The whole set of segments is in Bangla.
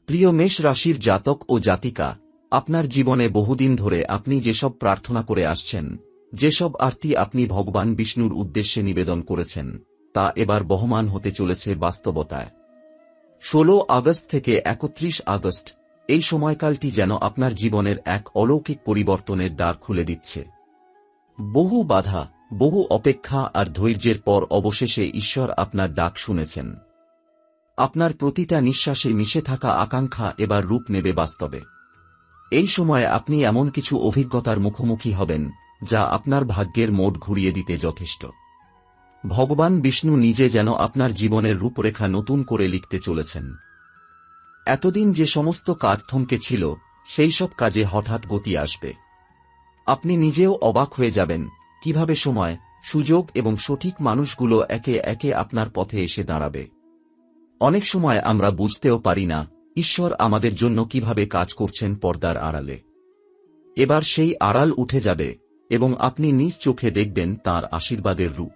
প্রিয় মেষ রাশির জাতক ও জাতিকা, আপনার জীবনে বহুদিন ধরে আপনি যেসব প্রার্থনা করে আসছেন, যেসব আরতি আপনি ভগবান বিষ্ণুর উদ্দেশ্যে নিবেদন করেছেন, তা এবার বহমান হতে চলেছে বাস্তবতায়। 16 আগস্ট থেকে 31 আগস্ট এই সময়কালটি যেন আপনার জীবনের এক অলৌকিক পরিবর্তনের দ্বার খুলে দিচ্ছে। বহু বাধা, বহু অপেক্ষা আর ধৈর্যের পর অবশেষে ঈশ্বর আপনার ডাক শুনেছেন। আপনার প্রতিটা নিঃশ্বাসে মিশে থাকা আকাঙ্ক্ষা এবার রূপ নেবে বাস্তবে। এই সময়ে আপনি এমন কিছু অভিজ্ঞতার মুখোমুখি হবেন, যা আপনার ভাগ্যের মোড় ঘুরিয়ে দিতে যথেষ্ট। ভগবান বিষ্ণু নিজে যেন আপনার জীবনের রূপরেখা নতুন করে লিখতে চলেছেন। এতদিন যে সমস্ত কাজ থমকে ছিল, সেই সব কাজে হঠাৎ গতি আসবে। আপনি নিজেও অবাক হয়ে যাবেন কিভাবে সময়, সুযোগ এবং সঠিক মানুষগুলো একে একে আপনার পথে এসে দাঁড়াবে। অনেক সময় আমরা বুঝতেও পারি না ঈশ্বর আমাদের জন্য কিভাবে কাজ করছেন পর্দার আড়ালে। এবার সেই আড়াল উঠে যাবে এবং আপনি নিজ চোখে দেখবেন তাঁর আশীর্বাদের রূপ।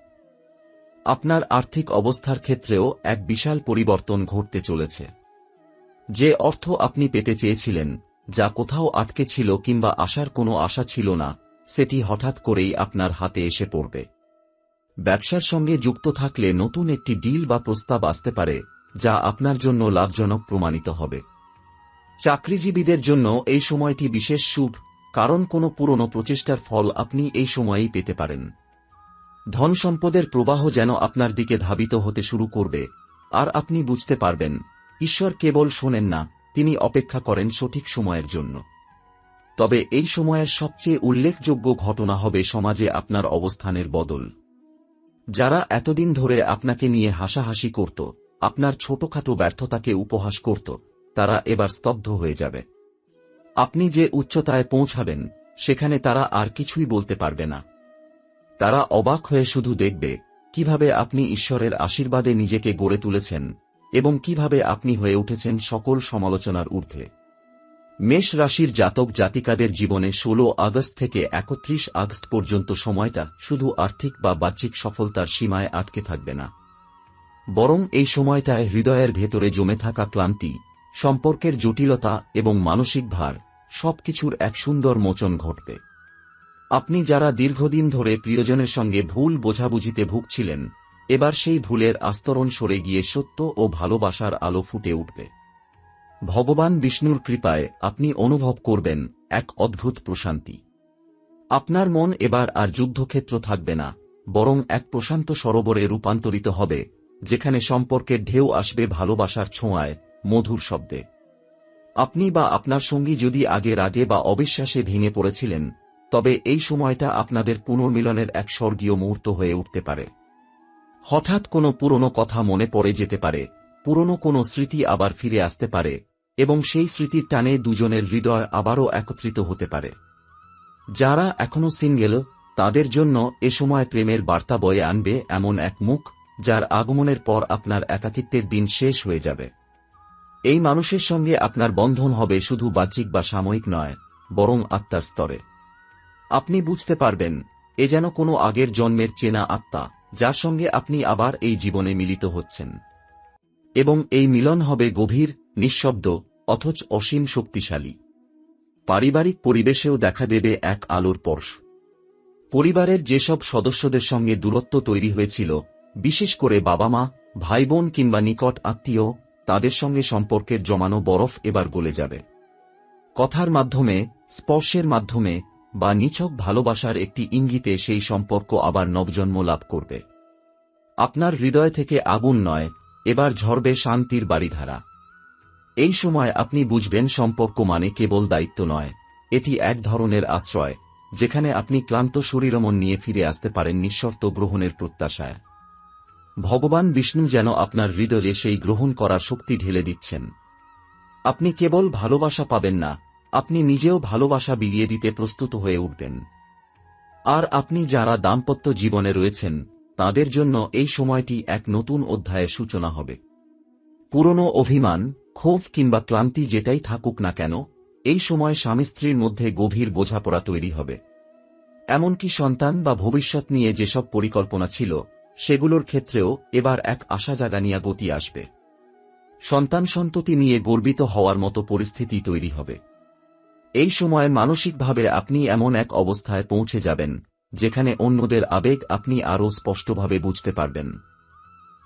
আপনার আর্থিক অবস্থার ক্ষেত্রেও এক বিশাল পরিবর্তন ঘটতে চলেছে। যে অর্থ আপনি পেতে চেয়েছিলেন, যা কোথাও আটকে ছিল কিংবা আসার কোনো আশা ছিল না, সেটি হঠাৎ করেই আপনার হাতে এসে পড়বে। ব্যবসার সঙ্গে যুক্ত থাকলে নতুন একটি ডিল বা প্রস্তাব আসতে পারে, যা আপনার জন্য লাভজনক প্রমাণিত হবে। চাকরিজীবীদের জন্য এই সময়টি বিশেষ শুভ, কারণ কোনো পুরনো প্রচেষ্টার ফল আপনি এই সময়েই পেতে পারেন। ধন সম্পদের প্রবাহ যেন আপনার দিকে ধাবিত হতে শুরু করবে, আর আপনি বুঝতে পারবেন ঈশ্বর কেবল শোনেন না, তিনি অপেক্ষা করেন সঠিক সময়ের জন্য। তবে এই সময়ের সবচেয়ে উল্লেখযোগ্য ঘটনা হবে সমাজে আপনার অবস্থানের বদল। যারা এতদিন ধরে আপনাকে নিয়ে হাসাহাসি করত, আপনার ছোটখাটো ব্যর্থতাকে উপহাস করত, তারা এবার স্তব্ধ হয়ে যাবে। আপনি যে উচ্চতায় পৌঁছাবেন, সেখানে তারা আর কিছুই বলতে পারবে না। তারা অবাক হয়ে শুধু দেখবে কিভাবে আপনি ঈশ্বরের আশীর্বাদে নিজেকে গড়ে তুলেছেন এবং কিভাবে আপনি হয়ে উঠেছেন সকল সমালোচনার ঊর্ধ্বে। মেষ রাশির জাতক জাতিকাদের জীবনে 16 আগস্ট থেকে 31 আগস্ট পর্যন্ত সময়টা শুধু আর্থিক বা বাহ্যিক সফলতার সীমায় আটকে থাকবে না, বরং এই সময়টায় হৃদয়ের ভেতরে জমে থাকা ক্লান্তি, সম্পর্কের জটিলতা এবং মানসিক ভার, সবকিছুর এক সুন্দর মোচন ঘটবে। আপনি যারা দীর্ঘদিন ধরে প্রিয়জনের সঙ্গে ভুল বোঝাবুঝিতে ভুগছিলেন, এবার সেই ভুলের আস্তরণ সরে গিয়ে সত্য ও ভালোবাসার আলো ফুটে উঠবে। ভগবান বিষ্ণুর কৃপায় আপনি অনুভব করবেন এক অদ্ভুত প্রশান্তি। আপনার মন এবার আর যুদ্ধক্ষেত্র থাকবে না, বরং এক প্রশান্ত সরোবরে রূপান্তরিত হবে, যেখানে সম্পর্কের ঢেউ আসবে ভালোবাসার ছোঁয়ায়, মধুর শব্দে। আপনি বা আপনার সঙ্গী যদি আগে রাগে বা অবিশ্বাসে ভেঙে পড়েছিলেন, তবে এই সময়টা আপনাদের পুনর্মিলনের এক স্বর্গীয় মুহূর্ত হয়ে উঠতে পারে। হঠাৎ কোনো পুরনো কথা মনে পড়ে যেতে পারে, পুরনো কোনো স্মৃতি আবার ফিরে আসতে পারে, এবং সেই স্মৃতির টানে দুজনের হৃদয় আবারও একত্রিত হতে পারে। যারা এখনো সিঙ্গেল, তাদের জন্য এ সময় প্রেমের বার্তা বয়ে আনবে এমন এক মুখ, যার আগমনের পর আপনার একাকিত্বের দিন শেষ হয়ে যাবে। এই মানুষের সঙ্গে আপনার বন্ধন হবে শুধু বাহ্যিক বা সাময়িক নয়, বরং আত্মার স্তরে। আপনি বুঝতে পারবেন এ যেন কোনো আগের জন্মের চেনা আত্মা, যার সঙ্গে আপনি আবার এই জীবনে মিলিত হচ্ছেন। এবং এই মিলন হবে গভীর, নিঃশব্দ, অথচ অসীম শক্তিশালী। পারিবারিক পরিবেশেও দেখা দেবে এক আলোর স্পর্শ। পরিবারের যেসব সদস্যদের সঙ্গে দূরত্ব তৈরি হয়েছিল, বিশেষ করে বাবা মা, ভাই বোন কিংবা নিকট আত্মীয়, তাদের সঙ্গে সম্পর্কের জমানো বরফ এবার গলে যাবে। কথার মাধ্যমে, স্পর্শের মাধ্যমে বা নিছক ভালোবাসার একটি ইঙ্গিতে সেই সম্পর্ক আবার নবজন্ম লাভ করবে। আপনার হৃদয় থেকে আগুন নয়, এবার ঝরবে শান্তির বারিধারা। এই সময় আপনি বুঝবেন সম্পর্ক মানে কেবল দায়িত্ব নয়, এটি এক ধরনের আশ্রয়, যেখানে আপনি ক্লান্ত শরীরমন নিয়ে ফিরে আসতে পারেন নিঃশর্ত গ্রহণের প্রত্যাশায়। ভগবান বিষ্ণু যেন আপনার হৃদয়ে সেই গ্রহণ করার শক্তি ঢেলে দিচ্ছেন। আপনি কেবল ভালোবাসা পাবেন না, আপনি নিজেও ভালোবাসা বিলিয়ে দিতে প্রস্তুত হয়ে উঠবেন। আর আপনি যারা দাম্পত্য জীবনে রয়েছেন, তাদের জন্য এই সময়টি এক নতুন অধ্যায়ের সূচনা হবে। পুরনো অভিমান, ক্ষোভ কিংবা ক্লান্তি যেটাই থাকুক না কেন, এই সময় স্বামী স্ত্রীর মধ্যে গভীর বোঝাপড়া তৈরি হবে। এমনকি সন্তান বা ভবিষ্যৎ নিয়ে যেসব পরিকল্পনা ছিল, সেগুলোর ক্ষেত্রেও এবার এক আশা জাগানিয়া গতি আসবে। সন্তান-সন্ততি নিয়ে গর্বিত হওয়ার মতো পরিস্থিতি তৈরি হবে। এই সময় মানসিকভাবে আপনি এমন এক অবস্থায় পৌঁছে যাবেন যেখানে অন্যদের আবেগ আপনি আরও স্পষ্টভাবে বুঝতে পারবেন।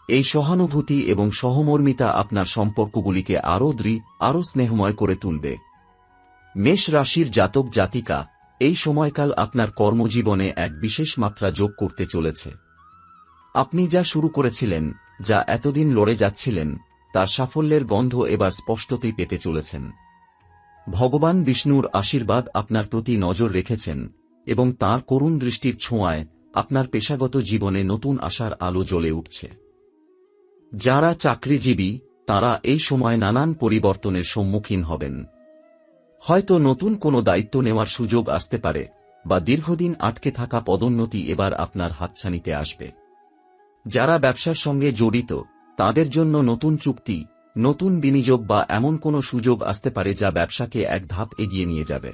এই সহানুভূতি এবং সহমর্মিতা আপনার সম্পর্কগুলিকে আরও দৃঢ়, আরও স্নেহময় করে তুলবে। মেষ রাশির জাতক জাতিকা, এই সময়কাল আপনার কর্মজীবনে এক বিশেষ মাত্রা যোগ করতে চলেছে। আপনি যা শুরু করেছিলেন, যা এতদিন লড়ে যাচ্ছিলেন, তার সাফল্যের গন্ধ এবার স্পষ্টতই পেতে চলেছেন। ভগবান বিষ্ণুর আশীর্বাদ আপনার প্রতি নজর রেখেছেন এবং তাঁর করুণ দৃষ্টির ছোঁয়ায় আপনার পেশাগত জীবনে নতুন আশার আলো জ্বলে উঠছে। যারা চাকরিজীবী, তাঁরা এই সময় নানান পরিবর্তনের সম্মুখীন হবেন। হয়তো নতুন কোনো দায়িত্ব নেওয়ার সুযোগ আসতে পারে, বা দীর্ঘদিন আটকে থাকা পদোন্নতি এবার আপনার হাতছানিতে আসবে। যারা ব্যবসার সঙ্গে জড়িত, তাদের জন্য নতুন চুক্তি, নতুন বিনিয়োগ বা এমন কোনো সুযোগ আসতে পারে যা ব্যবসাকে এক ধাপ এগিয়ে নিয়ে যাবে।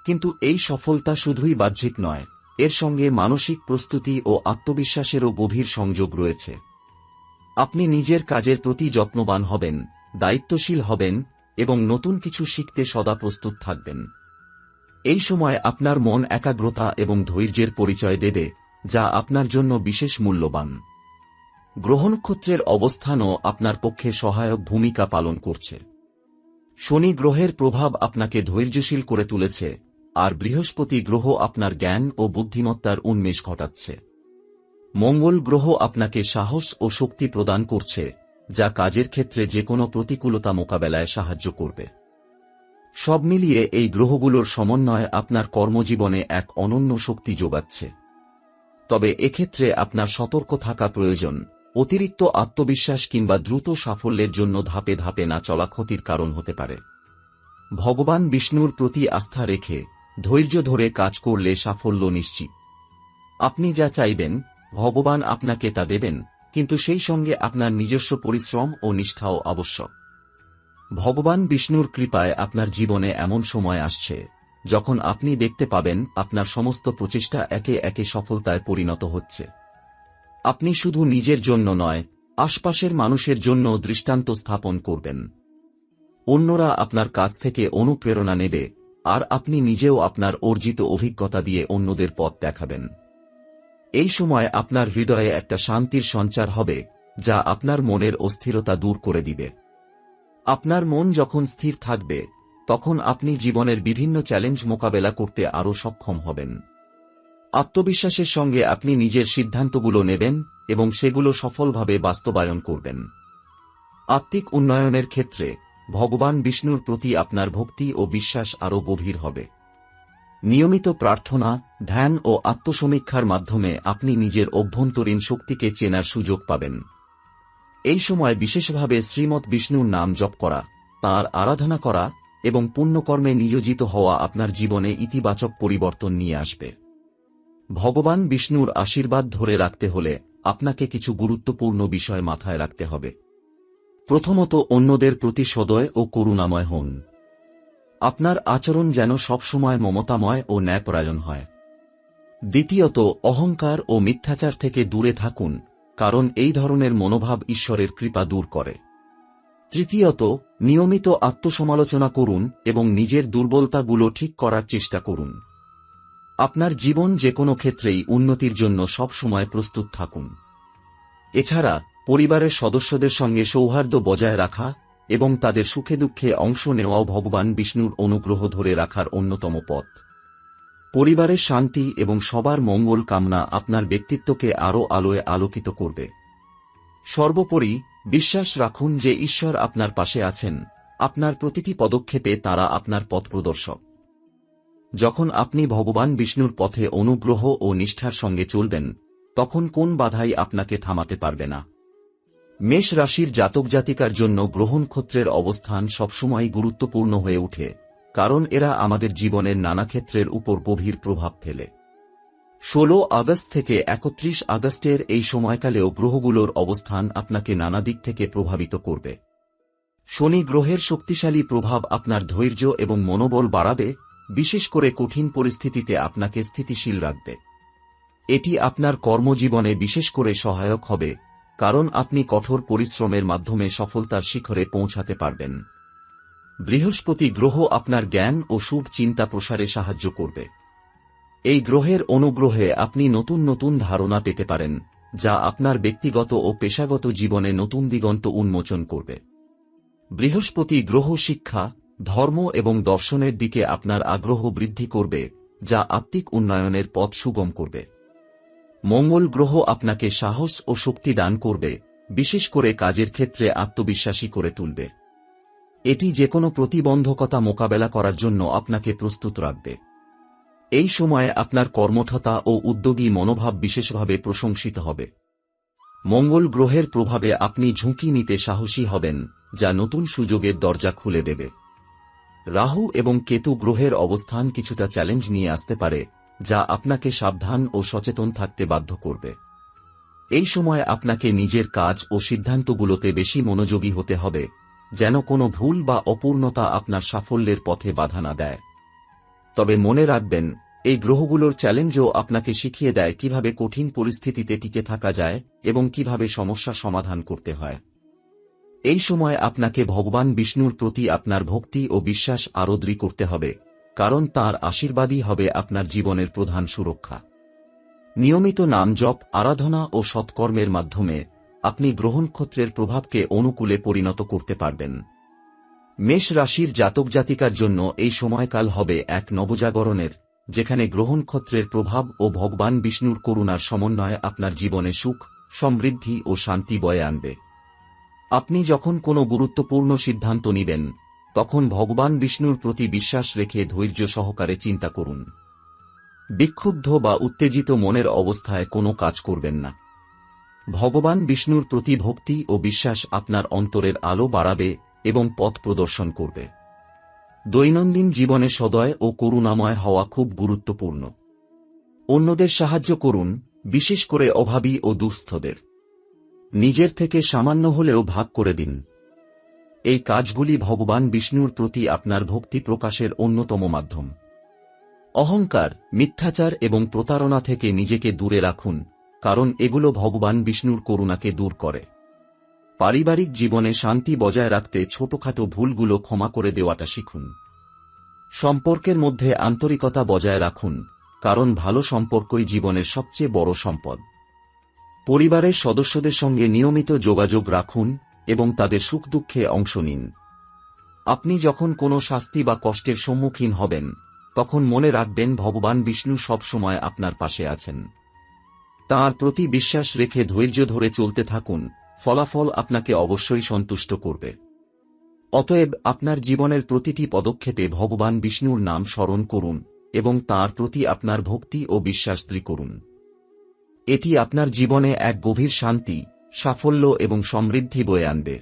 কিন্তু এই সফলতা শুধুই বাহ্যিক নয়, এর সঙ্গে মানসিক প্রস্তুতি ও আত্মবিশ্বাসেরও গভীর সংযোগ রয়েছে। আপনি নিজের কাজের প্রতি যত্নবান হবেন, দায়িত্বশীল হবেন এবং নতুন কিছু শিখতে সদা প্রস্তুত থাকবেন। এই সময় আপনার মন একাগ্রতা এবং ধৈর্যের পরিচয় দেবে, যা আপনার জন্য বিশেষ মূল্যবান। গ্রহ নক্ষত্রের অবস্থানও আপনার পক্ষে সহায়ক ভূমিকা পালন করছে। শনি গ্রহের প্রভাব আপনাকে ধৈর্যশীল করে তুলেছে, আর বৃহস্পতি গ্রহ আপনার জ্ঞান ও বুদ্ধিমত্তার উন্মেষ ঘটাচ্ছে। মঙ্গল গ্রহ আপনাকে সাহস ও শক্তি প্রদান করছে, যা কাজের ক্ষেত্রে যেকোনো প্রতিকূলতা মোকাবেলায় সাহায্য করবে। সব মিলিয়ে এই গ্রহগুলোর সমন্বয় আপনার কর্মজীবনে এক অনন্য শক্তি যোগাচ্ছে। তবে এক্ষেত্রে আপনার সতর্ক থাকা প্রয়োজন। অতিরিক্ত আত্মবিশ্বাস কিংবা দ্রুত সাফল্যের জন্য ধাপে ধাপে না চলা ক্ষতির কারণ হতে পারে। ভগবান বিষ্ণুর প্রতি আস্থা রেখে ধৈর্য ধরে কাজ করলে সাফল্য নিশ্চিত। আপনি যা চাইবেন, ভগবান আপনাকে তা দেবেন, কিন্তু সেই সঙ্গে আপনার নিজস্ব পরিশ্রম ও নিষ্ঠাও আবশ্যক। ভগবান বিষ্ণুর কৃপায় আপনার জীবনে এমন সময় আসছে যখন আপনি দেখতে পাবেন আপনার সমস্ত প্রচেষ্টা একে একে সফলতায় পরিণত হচ্ছে। আপনি শুধু নিজের জন্য নয়, আশপাশের মানুষের জন্য দৃষ্টান্ত স্থাপন করবেন। অন্যরা আপনার কাছ থেকে অনুপ্রেরণা নেবে, আর আপনি নিজেও আপনার অর্জিত অভিজ্ঞতা দিয়ে অন্যদের পথ দেখাবেন। এই সময় আপনার হৃদয়ে একটা শান্তির সঞ্চার হবে, যা আপনার মনের অস্থিরতা দূর করে দিবে। আপনার মন যখন স্থির থাকবে, তখন আপনি জীবনের বিভিন্ন চ্যালেঞ্জ মোকাবেলা করতে আরও সক্ষম হবেন। আত্মবিশ্বাসের সঙ্গে আপনি নিজের সিদ্ধান্তগুলো নেবেন এবং সেগুলো সফলভাবে বাস্তবায়ন করবেন। আত্মিক উন্নয়নের ক্ষেত্রে ভগবান বিষ্ণুর প্রতি আপনার ভক্তি ও বিশ্বাস আরও গভীর হবে। নিয়মিত প্রার্থনা, ধ্যান ও আত্মসমীক্ষার মাধ্যমে আপনি নিজের অভ্যন্তরীণ শক্তিকে চেনার সুযোগ পাবেন। এই সময় বিশেষভাবে শ্রীমৎ বিষ্ণুর নাম জপ করা, তাঁর আরাধনা করা এবং পুণ্যকর্মে নিয়োজিত হওয়া আপনার জীবনে ইতিবাচক পরিবর্তন নিয়ে আসবে। ভগবান বিষ্ণুর আশীর্বাদ ধরে রাখতে হলে আপনাকে কিছু গুরুত্বপূর্ণ বিষয় মাথায় রাখতে হবে। প্রথমত, অন্যদের প্রতি সদয় ও করুণাময় হন। আপনার আচরণ যেন সবসময় মমতাময় ও ন্যায়পরায়ণ হয়। দ্বিতীয়ত, অহংকার ও মিথ্যাচার থেকে দূরে থাকুন, কারণ এই ধরনের মনোভাব ঈশ্বরের কৃপা দূর করে। তৃতীয়ত, নিয়মিত আত্মসমালোচনা করুন এবং নিজের দুর্বলতাগুলো ঠিক করার চেষ্টা করুন। আপনার জীবন যেকোনো ক্ষেত্রেই উন্নতির জন্য সব সময় প্রস্তুত থাকুন। এছাড়া পরিবারের সদস্যদের সঙ্গে সৌহার্দ্য বজায় রাখা এবং তাদের সুখে দুঃখে অংশ নেওয়াও ভগবান বিষ্ণুর অনুগ্রহ ধরে রাখার অন্যতম পথ। পরিবারের শান্তি এবং সবার মঙ্গল কামনা আপনার ব্যক্তিত্বকে আরও আলোয় আলোকিত করবে। সর্বোপরি, বিশ্বাস রাখুন যে ঈশ্বর আপনার পাশে আছেন। আপনার প্রতিটি পদক্ষেপে তাঁরা আপনার পথপ্রদর্শক। যখন আপনি ভগবান বিষ্ণুর পথে অনুগ্রহ ও নিষ্ঠার সঙ্গে চলবেন, তখন কোন বাধাই আপনাকে থামাতে পারবে না। মেষ রাশির জাতক জাতিকার জন্য গ্রহ নক্ষত্রের অবস্থান সবসময় গুরুত্বপূর্ণ হয়ে ওঠে, কারণ এরা আমাদের জীবনের নানা ক্ষেত্রের উপর গভীর প্রভাব ফেলে। 16 আগস্ট থেকে 31 আগস্টের এই সময়কালেও গ্রহগুলোর অবস্থান আপনাকে নানা দিক থেকে প্রভাবিত করবে। শনি গ্রহের শক্তিশালী প্রভাব আপনার ধৈর্য এবং মনোবল বাড়াবে, বিশেষ করে কঠিন পরিস্থিতিতে আপনাকে স্থিতিশীল রাখবে। এটি আপনার কর্মজীবনে বিশেষ করে সহায়ক হবে, কারণ আপনি কঠোর পরিশ্রমের মাধ্যমে সফলতার শিখরে পৌঁছাতে পারবেন। বৃহস্পতি গ্রহ আপনার জ্ঞান ও শুভ চিন্তা প্রসারে সাহায্য করবে। এই গ্রহের অনুগ্রহে আপনি নতুন নতুন ধারণা পেতে পারেন, যা আপনার ব্যক্তিগত ও পেশাগত জীবনে নতুন দিগন্ত উন্মোচন করবে। বৃহস্পতি গ্রহ শিক্ষা, ধর্ম এবং দর্শনের দিকে আপনার আগ্রহ বৃদ্ধি করবে, যা আত্মিক উন্নয়নের পথ সুগম করবে। মঙ্গল গ্রহ আপনাকে সাহস ও শক্তি দান করবে, বিশেষ করে কাজের ক্ষেত্রে আত্মবিশ্বাসী করে তুলবে। এটি যেকোনো প্রতিবন্ধকতা মোকাবেলা করার জন্য আপনাকে প্রস্তুত রাখবে। এই সময়ে আপনার কর্মঠতা ও উদ্যোগী মনোভাব বিশেষভাবে প্রশংসিত হবে। মঙ্গল গ্রহের প্রভাবে আপনি ঝুঁকি নিতে সাহসী হবেন, যা নতুন সুযোগের দরজা খুলে দেবে। রাহু এবং কেতু গ্রহের অবস্থান কিছুটা চ্যালেঞ্জ নিয়ে আসতে পারে, যা আপনাকে সাবধান ও সচেতন থাকতে বাধ্য করবে। এই সময় আপনাকে নিজের কাজ ও সিদ্ধান্তগুলোতে বেশি মনোযোগী হতে হবে, যেন কোনো ভুল বা অপূর্ণতা আপনার সাফল্যের পথে বাধা না দেয়। তবে মনে রাখবেন, এই গ্রহগুলোর চ্যালেঞ্জও আপনাকে শিখিয়ে দেয় কিভাবে কঠিন পরিস্থিতিতে টিকে থাকা যায় এবং কিভাবে সমস্যা সমাধান করতে হয়। এই সময় আপনাকে ভগবান বিষ্ণুর প্রতি আপনার ভক্তি ও বিশ্বাস আরও দৃঢ় করতে হবে, কারণ তাঁর আশীর্বাদই হবে আপনার জীবনের প্রধান সুরক্ষা। নিয়মিত নাম জপ, আরাধনা ও সৎকর্মের মাধ্যমে আপনি গ্রহনক্ষত্রের প্রভাবকে অনুকূলে পরিণত করতে পারবেন। মেষ রাশির জাতক জাতিকার জন্য এই সময়কাল হবে এক নবজাগরণের, যেখানে গ্রহনক্ষত্রের প্রভাব ও ভগবান বিষ্ণুর করুণার সমন্বয়ে আপনার জীবনে সুখ, সমৃদ্ধি ও শান্তি বয়ে আনবে। আপনি যখন কোনো গুরুত্বপূর্ণ সিদ্ধান্ত নেবেন, তখন ভগবান বিষ্ণুর প্রতি বিশ্বাস রেখে ধৈর্য সহকারে চিন্তা করুন। বিক্ষুব্ধ বা উত্তেজিত মনের অবস্থায় কোনো কাজ করবেন না। ভগবান বিষ্ণুর প্রতি ভক্তি ও বিশ্বাস আপনার অন্তরের আলো বাড়াবে এবং পথ প্রদর্শন করবে। দৈনন্দিন জীবনে সদয় ও করুণাময় হওয়া খুব গুরুত্বপূর্ণ। অন্যদের সাহায্য করুন, বিশেষ করে অভাবী ও দুঃস্থদের। নিজের থেকে সামান্য হলেও ভাগ করে দিন। এই কাজগুলি ভগবান বিষ্ণুর প্রতি আপনার ভক্তি প্রকাশের অন্যতম মাধ্যম। অহংকার, মিথ্যাচার এবং প্রতারণা থেকে নিজেকে দূরে রাখুন, কারণ এগুলো ভগবান বিষ্ণুর করুণাকে দূর করে। পারিবারিক জীবনে শান্তি বজায় রাখতে ছোটখাটো ভুলগুলো ক্ষমা করে দেওয়াটা শিখুন। সম্পর্কের মধ্যে আন্তরিকতা বজায় রাখুন, কারণ ভালো সম্পর্কই জীবনের সবচেয়ে বড় সম্পদ। পরিবারের সদস্যদের সঙ্গে নিয়মিত যোগাযোগ রাখুন এবং তাদের সুখ দুঃখে অংশ নিন। আপনি যখন কোনো শাস্তি বা কষ্টের সম্মুখীন হবেন, তখন মনে রাখবেন ভগবান বিষ্ণু সব সময় আপনার পাশে আছেন। তাঁর প্রতি বিশ্বাস রেখে ধৈর্য ধরে চলতে থাকুন, ফলাফল আপনাকে অবশ্যই সন্তুষ্ট করবে। অতএব আপনার জীবনের প্রতিটি পদক্ষেপে ভগবান বিষ্ণুর নাম স্মরণ করুন এবং তাঁর প্রতি আপনার ভক্তি ও বিশ্বাস দৃঢ় করুন। এটি আপনার জীবনে এক গভীর শান্তি, সাফল্য এবং সমৃদ্ধি বয়ে আনবে।